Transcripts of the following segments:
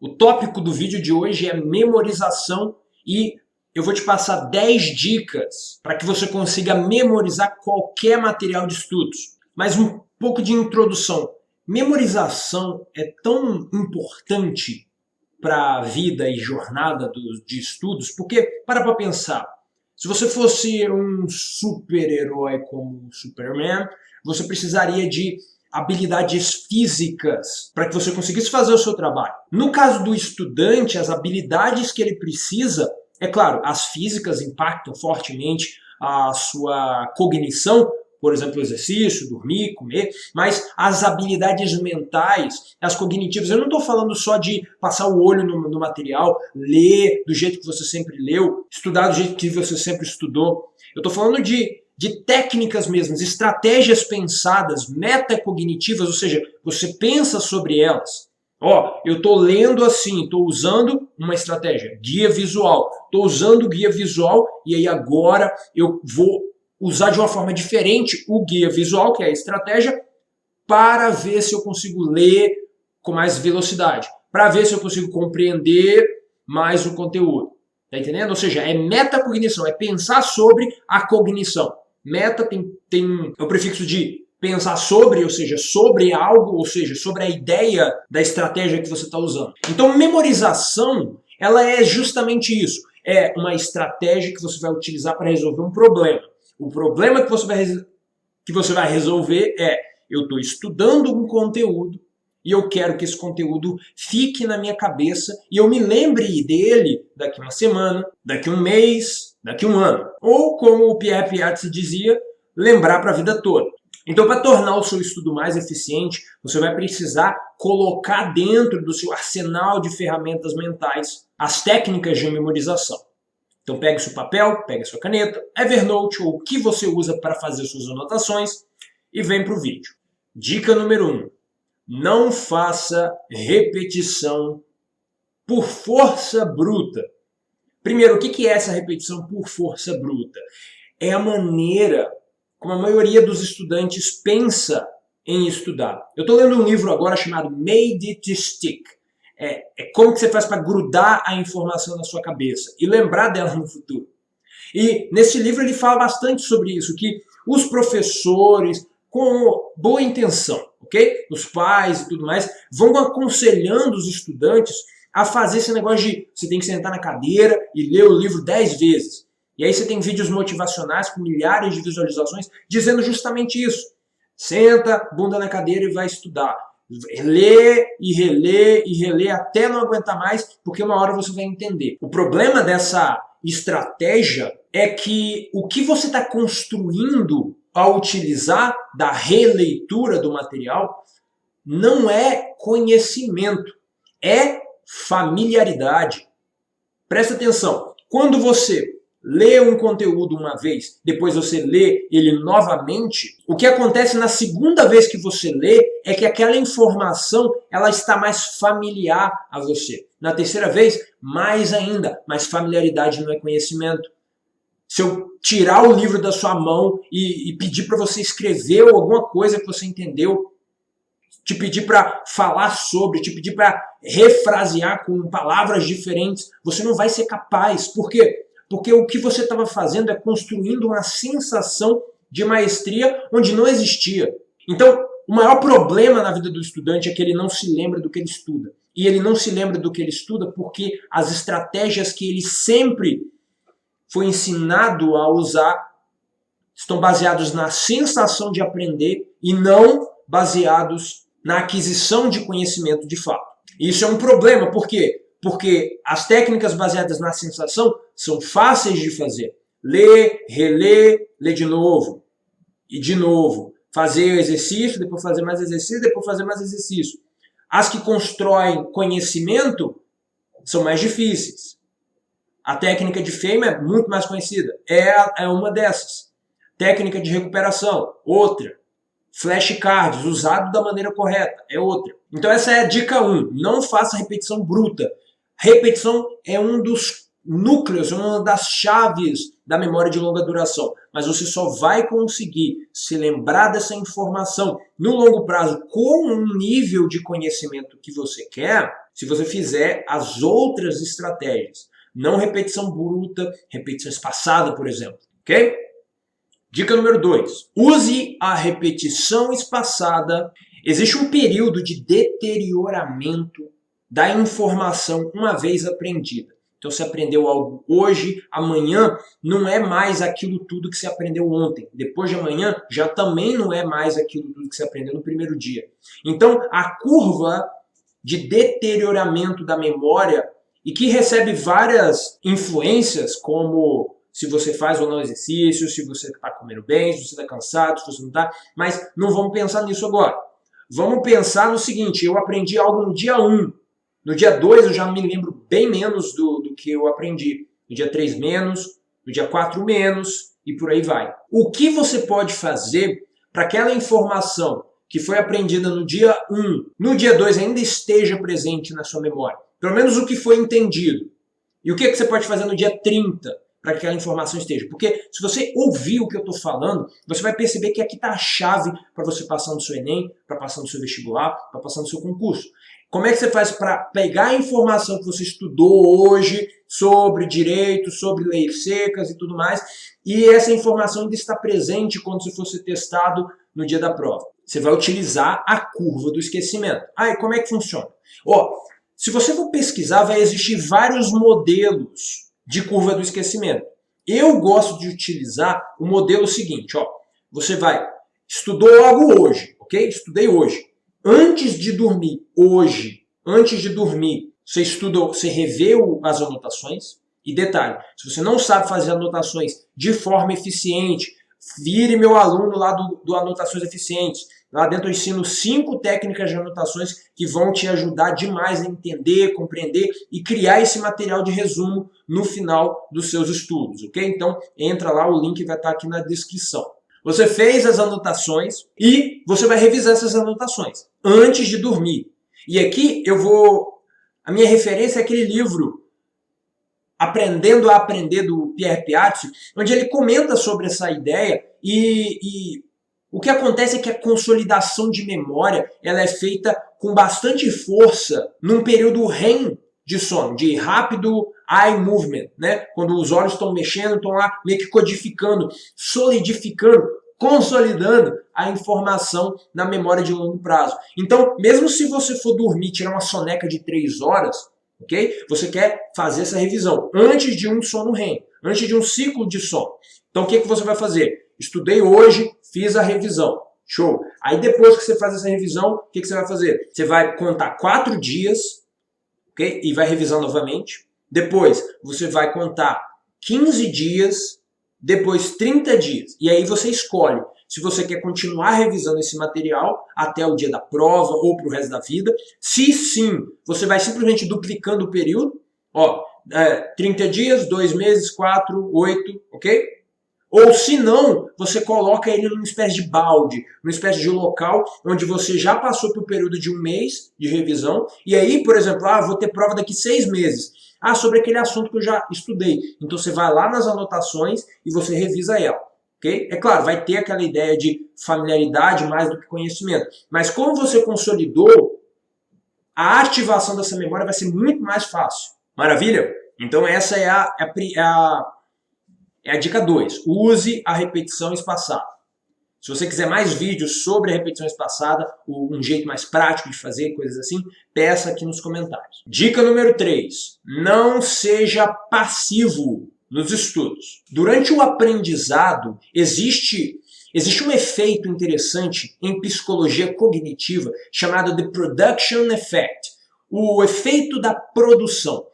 O tópico do vídeo de hoje é memorização e eu vou te passar 10 dicas para que você consiga memorizar qualquer material de estudos. Mas um pouco de introdução. Memorização é tão importante para a vida e jornada de estudos, porque, para pensar, se você fosse um super-herói como o Superman, você precisaria de habilidades físicas para que você conseguisse fazer o seu trabalho. No caso do estudante, as habilidades que ele precisa, é claro, as físicas impactam fortemente a sua cognição, por exemplo, exercício, dormir, comer, mas as habilidades mentais, as cognitivas, eu não estou falando só de passar o olho no material, ler do jeito que você sempre leu, estudar do jeito que você sempre estudou. Eu estou falando de técnicas mesmo, estratégias pensadas, metacognitivas, ou seja, você pensa sobre elas. Eu estou lendo assim, estou usando uma estratégia, guia visual, estou usando o guia visual e aí agora eu vou usar de uma forma diferente o guia visual, que é a estratégia, para ver se eu consigo ler com mais velocidade, para ver se eu consigo compreender mais o conteúdo. Tá entendendo? Ou seja, é metacognição, é pensar sobre a cognição. Meta tem o prefixo de pensar sobre, ou seja, sobre algo, ou seja, sobre a ideia da estratégia que você está usando. Então, memorização, ela é justamente isso. É uma estratégia que você vai utilizar para resolver um problema. O problema que você vai resolver é: eu estou estudando um conteúdo e eu quero que esse conteúdo fique na minha cabeça e eu me lembre dele daqui uma semana, daqui um mês, daqui um ano. Ou, como o Pierre Piazzi dizia, lembrar para a vida toda. Então, para tornar o seu estudo mais eficiente, você vai precisar colocar dentro do seu arsenal de ferramentas mentais as técnicas de memorização. Então pegue seu papel, pegue sua caneta, Evernote ou o que você usa para fazer suas anotações e vem para o vídeo. Dica número 1. Não faça repetição por força bruta. Primeiro, o que é essa repetição por força bruta? É a maneira como a maioria dos estudantes pensa em estudar. Eu estou lendo um livro agora chamado Made It Stick. É como que você faz para grudar a informação na sua cabeça e lembrar dela no futuro. E nesse livro ele fala bastante sobre isso, que os professores, com boa intenção, ok? Os pais e tudo mais, vão aconselhando os estudantes a fazer esse negócio de você tem que sentar na cadeira e ler o livro 10 vezes. E aí você tem vídeos motivacionais com milhares de visualizações dizendo justamente isso. Senta, bunda na cadeira e vai estudar. Lê e relê até não aguentar mais, porque uma hora você vai entender. O problema dessa estratégia é que o que você está construindo ao utilizar da releitura do material não é conhecimento, é familiaridade. Presta atenção, quando você lê um conteúdo uma vez, depois você lê ele novamente, o que acontece na segunda vez que você lê é que aquela informação ela está mais familiar a você. Na terceira vez, mais ainda, mas familiaridade não é conhecimento. Se eu tirar o livro da sua mão e pedir para você escrever alguma coisa que você entendeu, te pedir para falar sobre, te pedir para refrasear com palavras diferentes, você não vai ser capaz. Por quê? Porque o que você estava fazendo é construindo uma sensação de maestria onde não existia. Então, o maior problema na vida do estudante é que ele não se lembra do que ele estuda. E ele não se lembra do que ele estuda porque as estratégias que ele sempre foi ensinado a usar estão baseados na sensação de aprender e não baseados na aquisição de conhecimento de fato. E isso é um problema, por quê? Porque as técnicas baseadas na sensação são fáceis de fazer. Ler, reler, ler de novo. E de novo. Fazer exercício, depois fazer mais exercício, depois fazer mais exercício. As que constroem conhecimento são mais difíceis. A técnica de Feynman é muito mais conhecida. É uma dessas. Técnica de recuperação, outra. Flashcards, usado da maneira correta, é outra. Então essa é a dica 1. Não faça repetição bruta. Repetição é um dos núcleos, uma das chaves da memória de longa duração. mas você só vai conseguir se lembrar dessa informação no longo prazo com um nível de conhecimento que você quer, se você fizer as outras estratégias. Não repetição bruta, repetição espaçada, por exemplo. Ok? Dica número 2. Use a repetição espaçada. Existe um período de deterioramento da informação uma vez aprendida. Então, você aprendeu algo hoje, amanhã não é mais aquilo tudo que você aprendeu ontem. Depois de amanhã, já também não é mais aquilo tudo que você aprendeu no primeiro dia. Então, a curva de deterioramento da memória, e que recebe várias influências, como se você faz ou não exercício, se você está comendo bem, se você está cansado, se você não está. Mas não vamos pensar nisso agora. Vamos pensar no seguinte, eu aprendi algo no dia 1. No dia 2 eu já me lembro bem menos do que eu aprendi. No dia 3 menos, no dia 4 menos e por aí vai. O que você pode fazer para aquela informação que foi aprendida no dia 1, no dia 2 ainda esteja presente na sua memória? Pelo menos o que foi entendido. E o que você pode fazer no dia 30 para que aquela informação esteja? Porque se você ouvir o que eu estou falando, você vai perceber que aqui está a chave para você passar no seu Enem, para passar no seu vestibular, para passar no seu concurso. Como é que você faz para pegar a informação que você estudou hoje sobre direito, sobre leis secas e tudo mais, e essa informação ainda está presente quando você for ser testado no dia da prova? Você vai utilizar a curva do esquecimento. E como é que funciona? Se você for pesquisar, vai existir vários modelos de curva do esquecimento. Eu gosto de utilizar o modelo seguinte. Você estudou algo hoje, ok? Estudei hoje. Antes de dormir, você revê as anotações. E detalhe, se você não sabe fazer anotações de forma eficiente, vire meu aluno lá do Anotações Eficientes. Lá dentro eu ensino 5 técnicas de anotações que vão te ajudar demais a entender, compreender e criar esse material de resumo no final dos seus estudos, ok? Então entra lá, o link vai estar aqui na descrição. Você fez as anotações e você vai revisar essas anotações antes de dormir. E aqui a minha referência é aquele livro Aprendendo a Aprender, do Pierre Piatti, onde ele comenta sobre essa ideia e o que acontece é que a consolidação de memória ela é feita com bastante força num período REM de sono, de rápido eye movement, né? Quando os olhos estão mexendo, estão lá meio que codificando, solidificando, consolidando a informação na memória de longo prazo. Então, mesmo se você for dormir, tirar uma soneca de 3 horas, ok? Você quer fazer essa revisão antes de um sono REM, antes de um ciclo de sono. Então, o que você vai fazer? Estudei hoje, fiz a revisão. Show! Aí depois que você faz essa revisão, o que você vai fazer? Você vai contar 4 dias, ok? E vai revisar novamente. Depois, você vai contar 15 dias, depois 30 dias. E aí você escolhe se você quer continuar revisando esse material até o dia da prova ou para o resto da vida. Se sim, você vai simplesmente duplicando o período. 30 dias, 2 meses, 4, 8, ok? Ou se não, você coloca ele numa espécie de balde, numa espécie de local onde você já passou pelo período de 1 mês de revisão. E aí, por exemplo, vou ter prova daqui 6 meses. Sobre aquele assunto que eu já estudei. Então você vai lá nas anotações e você revisa ela. Okay? É claro, vai ter aquela ideia de familiaridade mais do que conhecimento. Mas como você consolidou, a ativação dessa memória vai ser muito mais fácil. Maravilha? Então essa é a dica 2. Use a repetição espaçada. Se você quiser mais vídeos sobre a repetição espaçada, um jeito mais prático de fazer, coisas assim, peça aqui nos comentários. Dica número 3. Não seja passivo nos estudos. Durante o aprendizado, existe um efeito interessante em psicologia cognitiva chamado de production effect. O efeito da produção.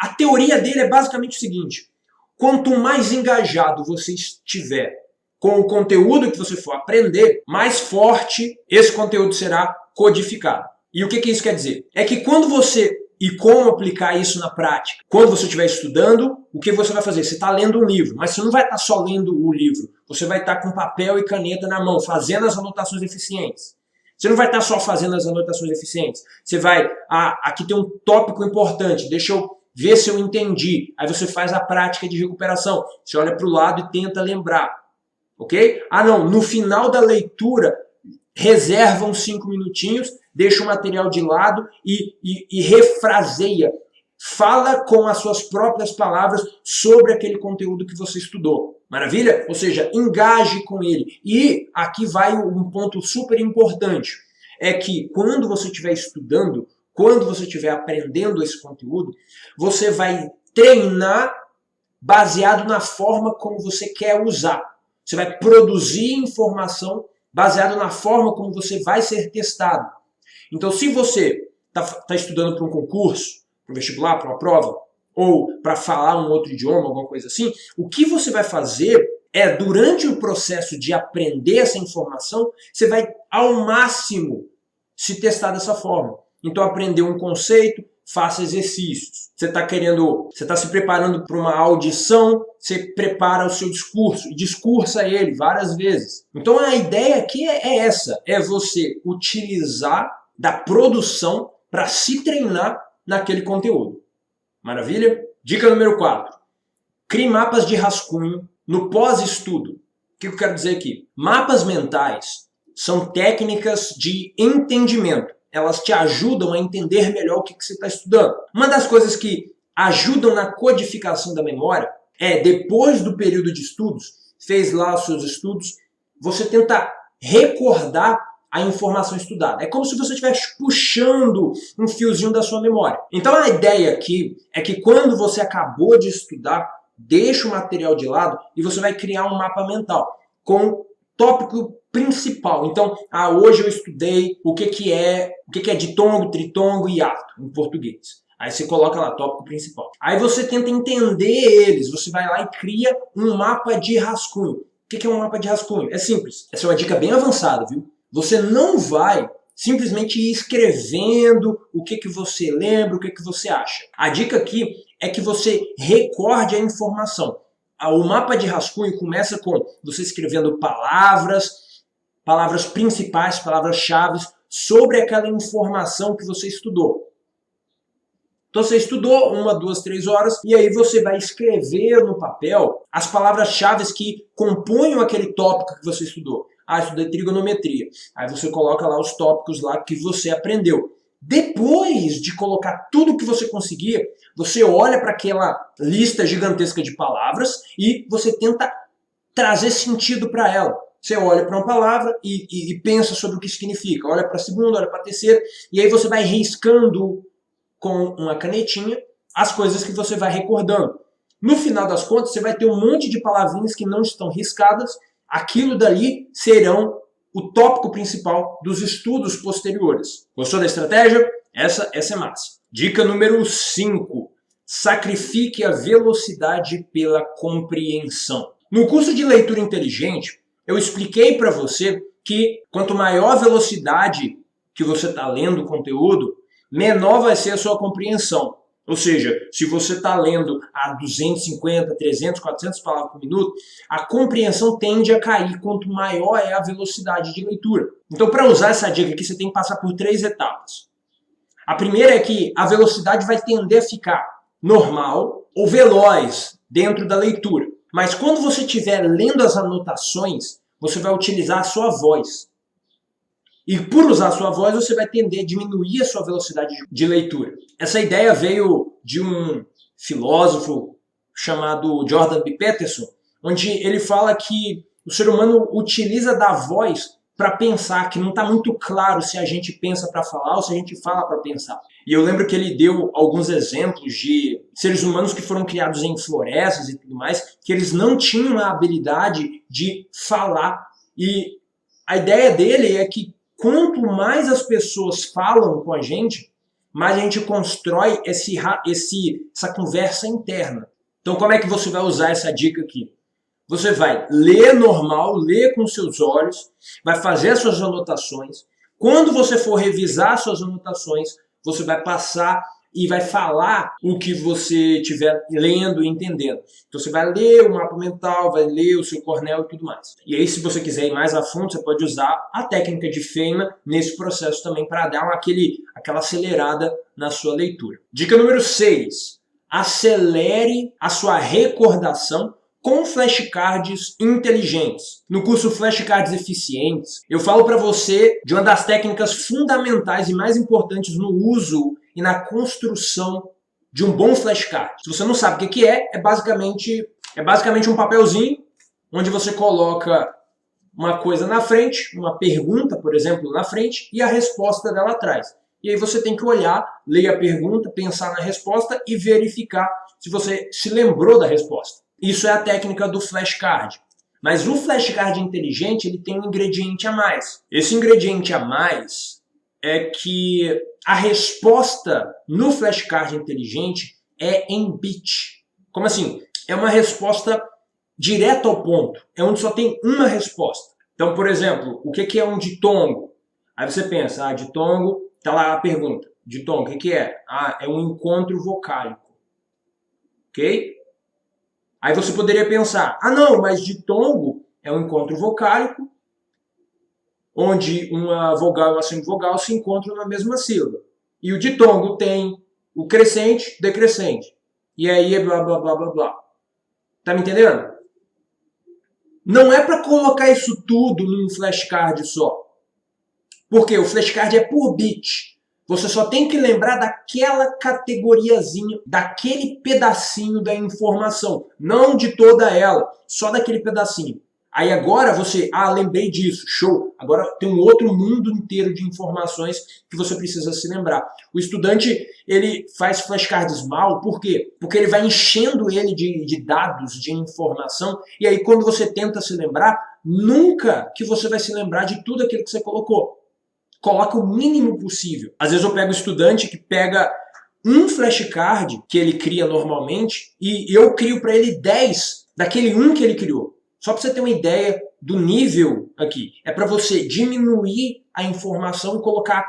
A teoria dele é basicamente o seguinte. Quanto mais engajado você estiver com o conteúdo que você for aprender, mais forte esse conteúdo será codificado. E o que isso quer dizer? É que quando você... E como aplicar isso na prática? Quando você estiver estudando, o que você vai fazer? Você está lendo um livro, mas você não vai estar só lendo o livro. Você vai estar com papel e caneta na mão, fazendo as anotações eficientes. Você não vai estar só fazendo as anotações eficientes. Você vai... aqui tem um tópico importante, deixa eu vê se eu entendi. Aí você faz a prática de recuperação. Você olha para o lado e tenta lembrar. Ok? Ah não, no final da leitura, reserva uns 5 minutinhos, deixa o material de lado e refraseia. Fala com as suas próprias palavras sobre aquele conteúdo que você estudou. Maravilha? Ou seja, engaje com ele. E aqui vai um ponto super importante. É que quando você estiver estudando, quando você estiver aprendendo esse conteúdo, você vai treinar baseado na forma como você quer usar. Você vai produzir informação baseado na forma como você vai ser testado. Então, se você está estudando para um concurso, para um vestibular, para uma prova, ou para falar um outro idioma, alguma coisa assim, o que você vai fazer é, durante o processo de aprender essa informação, você vai ao máximo se testar dessa forma. Então, aprender um conceito, faça exercícios. Você está se preparando para uma audição, você prepara o seu discurso e discursa ele várias vezes. Então, a ideia aqui é essa, é você utilizar da produção para se treinar naquele conteúdo. Maravilha? Dica número 4. Crie mapas de rascunho no pós-estudo. O que eu quero dizer aqui? Mapas mentais são técnicas de entendimento. Elas te ajudam a entender melhor o que você está estudando. Uma das coisas que ajudam na codificação da memória é, depois do período de estudos, fez lá os seus estudos, você tenta recordar a informação estudada. É como se você estivesse puxando um fiozinho da sua memória. Então a ideia aqui é que quando você acabou de estudar, deixa o material de lado e você vai criar um mapa mental com tópico principal. Então, hoje eu estudei o que é ditongo, tritongo e hiato em português. Aí você coloca lá, tópico principal. Aí você tenta entender eles, você vai lá e cria um mapa de rascunho. O que é um mapa de rascunho? É simples. Essa é uma dica bem avançada, viu? Você não vai simplesmente ir escrevendo o que você lembra, o que você acha. A dica aqui é que você recorde a informação. O mapa de rascunho começa com você escrevendo palavras principais, palavras-chave sobre aquela informação que você estudou. Então você estudou 1, 2, 3 horas e aí você vai escrever no papel as palavras-chave que compõem aquele tópico que você estudou. Estudei trigonometria. Aí você coloca lá os tópicos lá que você aprendeu. Depois de colocar tudo que você conseguir, você olha para aquela lista gigantesca de palavras e você tenta trazer sentido para ela. Você olha para uma palavra e pensa sobre o que significa. Olha para a segunda, olha para a terceira, e aí você vai riscando com uma canetinha as coisas que você vai recordando. No final das contas, você vai ter um monte de palavrinhas que não estão riscadas. Aquilo dali serão o tópico principal dos estudos posteriores. Gostou da estratégia? Essa é massa. Dica número 5. Sacrifique a velocidade pela compreensão. No curso de leitura inteligente, eu expliquei para você que quanto maior a velocidade que você está lendo o conteúdo, menor vai ser a sua compreensão. Ou seja, se você está lendo a 250, 300, 400 palavras por minuto, a compreensão tende a cair quanto maior é a velocidade de leitura. Então, para usar essa dica aqui, você tem que passar por 3 etapas. A primeira é que a velocidade vai tender a ficar normal ou veloz dentro da leitura. Mas quando você estiver lendo as anotações, você vai utilizar a sua voz. E por usar a sua voz, você vai tender a diminuir a sua velocidade de leitura. Essa ideia veio de um filósofo chamado Jordan B. Peterson, onde ele fala que o ser humano utiliza da voz para pensar, que não está muito claro se a gente pensa para falar ou se a gente fala para pensar. E eu lembro que ele deu alguns exemplos de seres humanos que foram criados em florestas e tudo mais, que eles não tinham a habilidade de falar. E a ideia dele é que quanto mais as pessoas falam com a gente, mais a gente constrói essa conversa interna. Então, como é que você vai usar essa dica aqui? Você vai ler normal, ler com seus olhos, vai fazer as suas anotações. Quando você for revisar suas anotações, você vai passar e vai falar o que você estiver lendo e entendendo. Então você vai ler o mapa mental, vai ler o seu Cornell e tudo mais. E aí, se você quiser ir mais a fundo, você pode usar a técnica de Feynman nesse processo também para dar aquela acelerada na sua leitura. Dica número 6. acelere a sua recordação com flashcards inteligentes. No curso Flashcards Eficientes, eu falo para você de uma das técnicas fundamentais e mais importantes no uso e na construção de um bom flashcard. Se você não sabe o que é basicamente um papelzinho onde você coloca uma coisa na frente, uma pergunta, por exemplo, na frente, e a resposta dela atrás. E aí você tem que olhar, ler a pergunta, pensar na resposta e verificar se você se lembrou da resposta. Isso é a técnica do flashcard. Mas o flashcard inteligente, ele tem um ingrediente a mais. Esse ingrediente a mais é que a resposta no flashcard inteligente é em bit. Como assim? É uma resposta direto ao ponto. É onde só tem uma resposta. Então, por exemplo, o que é um ditongo? Aí você pensa, ditongo, tá lá a pergunta. Ditongo, o que é? É um encontro vocálico. Ok? Aí você poderia pensar, não, mas ditongo é um encontro vocálico onde uma vogal e uma semivogal se encontram na mesma sílaba. E o ditongo tem o crescente, decrescente. E aí é blá, blá, blá, blá, blá. Tá me entendendo? Não é para colocar isso tudo num flashcard só. Porque o flashcard é por bit. Você só tem que lembrar daquela categoriazinha, daquele pedacinho da informação. Não de toda ela, só daquele pedacinho. Aí agora você, lembrei disso, show. Agora tem um outro mundo inteiro de informações que você precisa se lembrar. O estudante, ele faz flashcards mal, por quê? Porque ele vai enchendo ele de dados, de informação, e aí quando você tenta se lembrar, nunca que você vai se lembrar de tudo aquilo que você colocou. Coloca o mínimo possível. Às vezes eu pego o estudante que pega um flashcard que ele cria normalmente e eu crio para ele 10 daquele um que ele criou. Só para você ter uma ideia do nível aqui. É para você diminuir a informação e colocar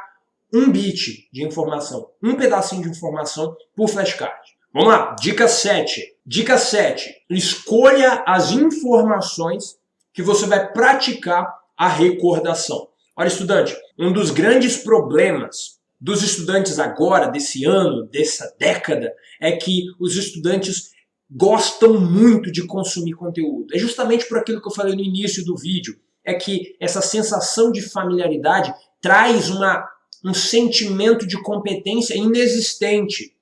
um bit de informação, um pedacinho de informação por flashcard. Vamos lá, dica 7. Dica 7. Escolha as informações que você vai praticar a recordação. Olha, estudante, um dos grandes problemas dos estudantes agora, desse ano, dessa década, é que os estudantes gostam muito de consumir conteúdo. É justamente por aquilo que eu falei no início do vídeo, é que essa sensação de familiaridade traz um sentimento de competência inexistente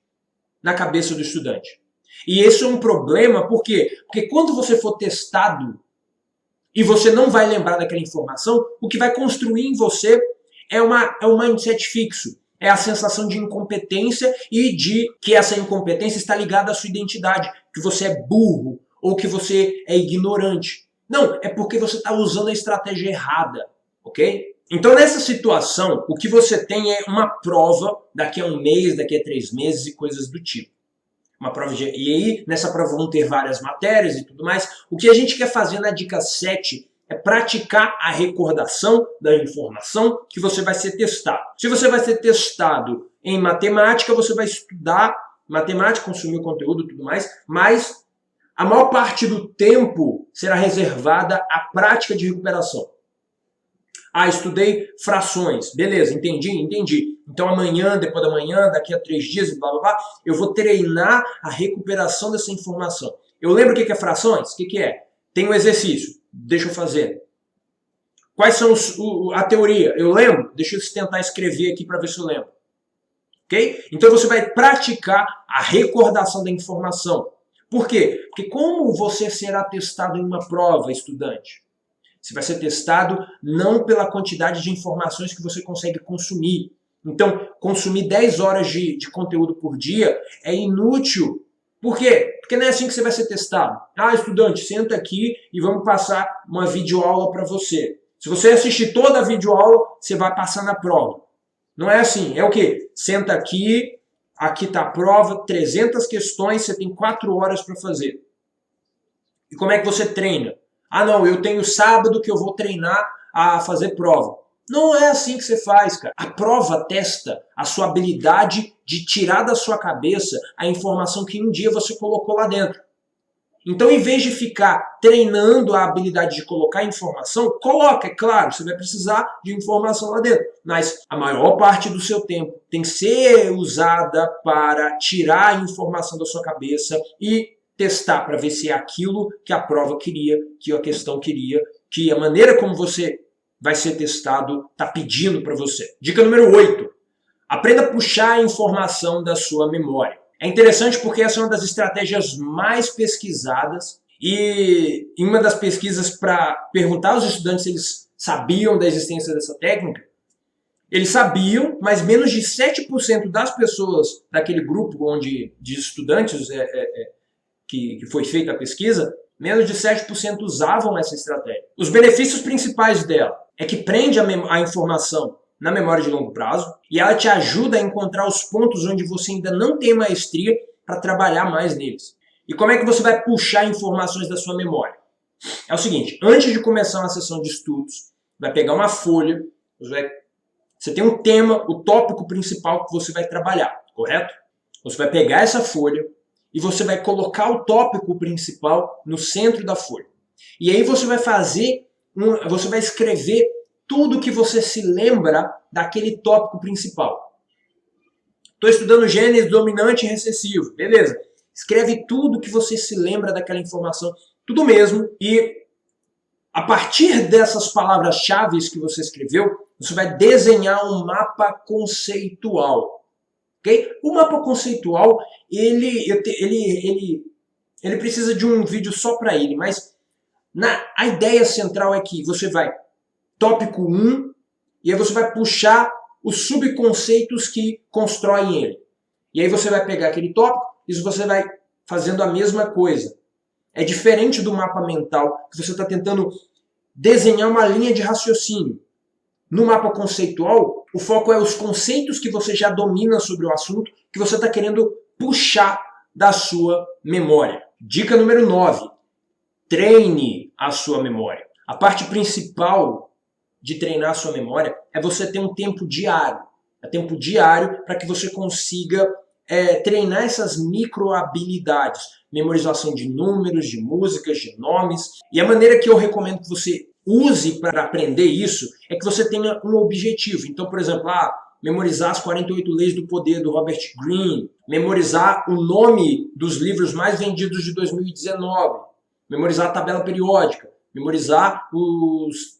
na cabeça do estudante. E esse é um problema, por quê? Porque quando você for testado e você não vai lembrar daquela informação, o que vai construir em você é um mindset fixo. É a sensação de incompetência e de que essa incompetência está ligada à sua identidade, que você é burro ou que você é ignorante. Não, é porque você está usando a estratégia errada, ok? Então nessa situação, o que você tem é uma prova daqui a um mês, daqui a 3 meses e coisas do tipo. E aí, nessa prova vão ter várias matérias e tudo mais. O que a gente quer fazer na dica 7 é praticar a recordação da informação que você vai ser testado. Se você vai ser testado em matemática, você vai estudar matemática, consumir o conteúdo e tudo mais, mas a maior parte do tempo será reservada à prática de recuperação. Estudei frações. Beleza, entendi. Então amanhã, depois da manhã, daqui a 3 dias, blá blá blá, eu vou treinar a recuperação dessa informação. Eu lembro o que é frações? O que é? Tem um exercício. Deixa eu fazer. Quais são a teoria? Eu lembro? Deixa eu tentar escrever aqui para ver se eu lembro. Ok? Então você vai praticar a recordação da informação. Por quê? Porque como você será testado em uma prova, estudante? Você vai ser testado não pela quantidade de informações que você consegue consumir. Então, consumir 10 horas de conteúdo por dia é inútil. Por quê? Porque não é assim que você vai ser testado. Estudante, senta aqui e vamos passar uma videoaula para você. Se você assistir toda a videoaula, você vai passar na prova. Não é assim. É o quê? Senta aqui está a prova, 300 questões, você tem 4 horas para fazer. E como é que você treina? Não, eu tenho sábado que eu vou treinar a fazer prova. Não é assim que você faz, cara. A prova testa a sua habilidade de tirar da sua cabeça a informação que um dia você colocou lá dentro. Então, em vez de ficar treinando a habilidade de colocar informação, coloca, é claro, você vai precisar de informação lá dentro. Mas a maior parte do seu tempo tem que ser usada para tirar a informação da sua cabeça e testar para ver se é aquilo que a prova queria, que a questão queria, que a maneira como você vai ser testado está pedindo para você. Dica número 8. Aprenda a puxar a informação da sua memória. É interessante porque essa é uma das estratégias mais pesquisadas e em uma das pesquisas para perguntar aos estudantes se eles sabiam da existência dessa técnica, eles sabiam, mas menos de 7% das pessoas daquele grupo de estudantes que foi feita a pesquisa, menos de 7% usavam essa estratégia. Os benefícios principais dela é que prende a informação na memória de longo prazo e ela te ajuda a encontrar os pontos onde você ainda não tem maestria para trabalhar mais neles. E como é que você vai puxar informações da sua memória? É o seguinte, antes de começar uma sessão de estudos, vai pegar uma folha, você tem um tema, o tópico principal que você vai trabalhar, correto? Você vai pegar essa folha e você vai colocar o tópico principal no centro da folha. E aí você vai você vai escrever tudo que você se lembra daquele tópico principal. Estou estudando genes dominante e recessivo. Beleza. Escreve tudo que você se lembra daquela informação. Tudo mesmo. E a partir dessas palavras-chave que você escreveu, você vai desenhar um mapa conceitual. Okay? O mapa conceitual, ele precisa de um vídeo só para ele. Mas a ideia central é que você vai tópico 1, e aí você vai puxar os subconceitos que constroem ele. E aí você vai pegar aquele tópico e você vai fazendo a mesma coisa. É diferente do mapa mental, que você está tentando desenhar uma linha de raciocínio. No mapa conceitual, o foco é os conceitos que você já domina sobre o assunto, que você está querendo puxar da sua memória. Dica número 9. Treine a sua memória. A parte principal de treinar a sua memória é você ter um tempo diário. É tempo diário para que você consiga treinar essas micro habilidades. Memorização de números, de músicas, de nomes. E a maneira que eu recomendo que você use para aprender isso é que você tenha um objetivo. Então, por exemplo, memorizar as 48 leis do poder do Robert Greene, memorizar o nome dos livros mais vendidos de 2019, memorizar a tabela periódica, memorizar os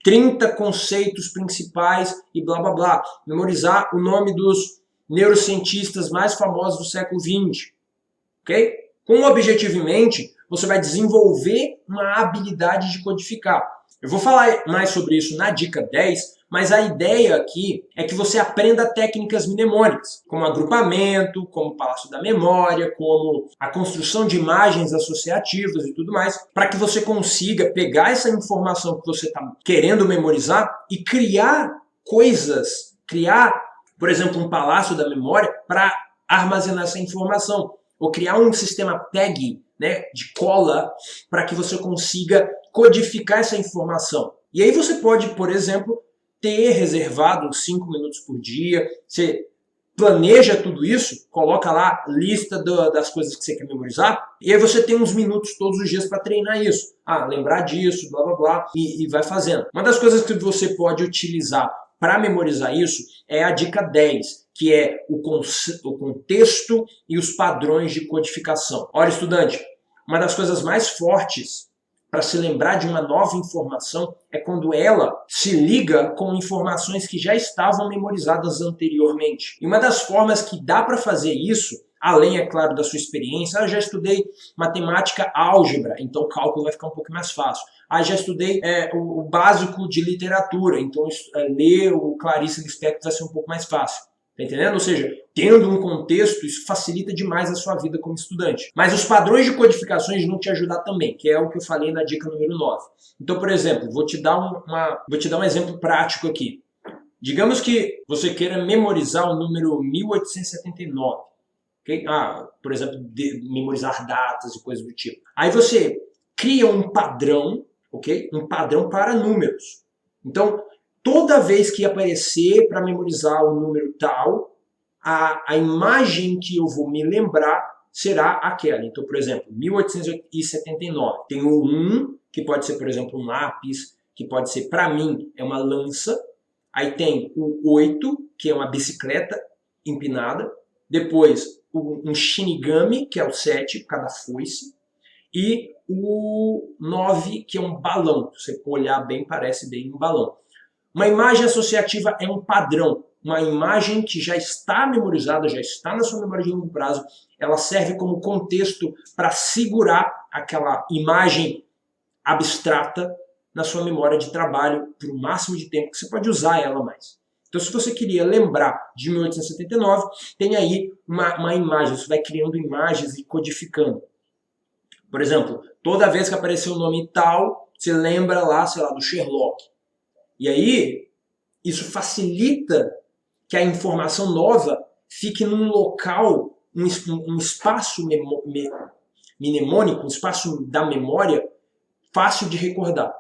30 conceitos principais e blá blá blá. Memorizar o nome dos neurocientistas mais famosos do século XX. Ok? Com o objetivo em mente, você vai desenvolver uma habilidade de codificar. Eu vou falar mais sobre isso na dica 10, mas a ideia aqui é que você aprenda técnicas mnemônicas, como agrupamento, como palácio da memória, como a construção de imagens associativas e tudo mais, para que você consiga pegar essa informação que você está querendo memorizar e criar coisas, por exemplo, um palácio da memória para armazenar essa informação, ou criar um sistema PEG, de cola, para que você consiga codificar essa informação. E aí você pode, por exemplo, ter reservado uns 5 minutos por dia, você planeja tudo isso, coloca lá a lista das coisas que você quer memorizar, e aí você tem uns minutos todos os dias para treinar isso. lembrar disso, blá blá blá, e vai fazendo. Uma das coisas que você pode utilizar para memorizar isso é a dica 10, que é o contexto e os padrões de codificação. Olha, estudante, uma das coisas mais fortes para se lembrar de uma nova informação é quando ela se liga com informações que já estavam memorizadas anteriormente. E uma das formas que dá para fazer isso, além, é claro, da sua experiência, eu já estudei matemática, álgebra, então o cálculo vai ficar um pouco mais fácil. Já estudei o básico de literatura, então ler o Clarice Lispector vai ser um pouco mais fácil. Tá entendendo? Ou seja, tendo um contexto, isso facilita demais a sua vida como estudante. Mas os padrões de codificações vão te ajudar também, que é o que eu falei na dica número 9. Então, por exemplo, vou te dar um exemplo prático aqui. Digamos que você queira memorizar o número 1879. Okay? Por exemplo, memorizar datas e coisas do tipo. Aí você cria um padrão, ok? Um padrão para números. Então, toda vez que aparecer para memorizar o número tal, a imagem que eu vou me lembrar será aquela. Então, por exemplo, 1879. Tem o 1, que pode ser, por exemplo, um lápis, que pode ser, para mim, é uma lança. Aí tem o 8, que é uma bicicleta empinada. Depois, um shinigami, que é o 7, cada foice. E o 9, que é um balão. Se você olhar bem, parece bem um balão. Uma imagem associativa é um padrão. Uma imagem que já está memorizada, já está na sua memória de longo prazo. Ela serve como contexto para segurar aquela imagem abstrata na sua memória de trabalho por o máximo de tempo que você pode usar ela mais. Então, se você queria lembrar de 1879, tem aí uma imagem. Você vai criando imagens e codificando. Por exemplo, toda vez que aparecer o nome tal, você lembra lá, sei lá, do Sherlock. E aí, isso facilita que a informação nova fique num local, um espaço mnemônico, um espaço da memória fácil de recordar.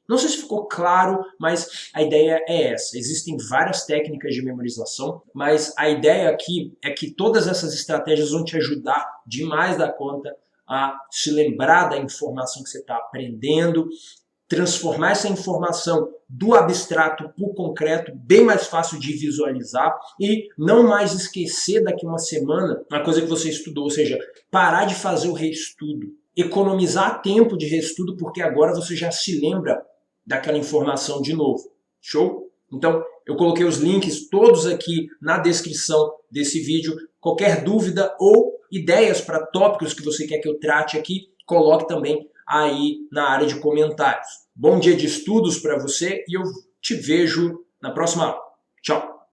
Não sei se ficou claro, mas a ideia é essa. Existem várias técnicas de memorização, mas a ideia aqui é que todas essas estratégias vão te ajudar demais da conta a se lembrar da informação que você está aprendendo, transformar essa informação do abstrato para o concreto, bem mais fácil de visualizar e não mais esquecer daqui uma semana a coisa que você estudou, ou seja, parar de fazer o reestudo, economizar tempo de reestudo porque agora você já se lembra daquela informação de novo. Show? Então, eu coloquei os links todos aqui na descrição desse vídeo. Qualquer dúvida ou ideias para tópicos que você quer que eu trate aqui, coloque também aí na área de comentários. Bom dia de estudos para você e eu te vejo na próxima aula. Tchau!